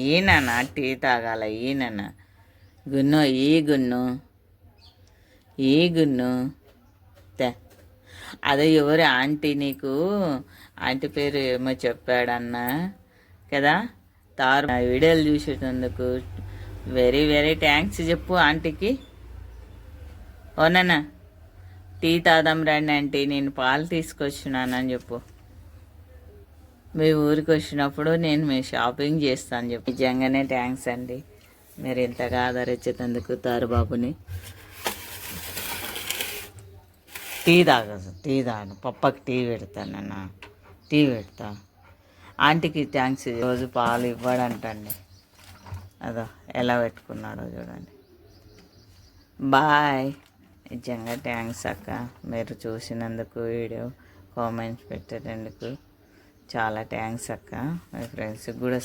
ఈయననా tea తాగాల ఈయననా గున్ను గున్ను గున్ను తే అదే ఎవరి ఆంటీ నీకు ఆంటీ పేరు ఏమో చెప్పాడన్నా కదా తారు వీడియోలు చూసేటందుకు వెరీ వెరీ థ్యాంక్స్ చెప్పు ఆంటీకి. ఓనన్నా టీ తాదాం రండి ఆంటీ, నేను పాలు తీసుకొచ్చినానని చెప్పు. మీ ఊరికి వచ్చినప్పుడు నేను మీ షాపింగ్ చేస్తాను చెప్పి. నిజంగానే థ్యాంక్స్ అండి, మీరు ఇంతగా ఆదరించేందుకు తారుబాబుని. టీ తాగను పప్పకి టీ పెడతానన్న, టీ పెడతా. ఆంటీకి థ్యాంక్స్, రోజు పాలు ఇవ్వడంటండి. అదో ఎలా పెట్టుకున్నాడో చూడండి. బాయ్. నిజంగా థ్యాంక్స్ అక్క, మీరు చూసినందుకు, వీడియో కామెంట్స్ పెట్టేటందుకు చాలా థ్యాంక్స్ అక్క. మీ ఫ్రెండ్స్కి కూడా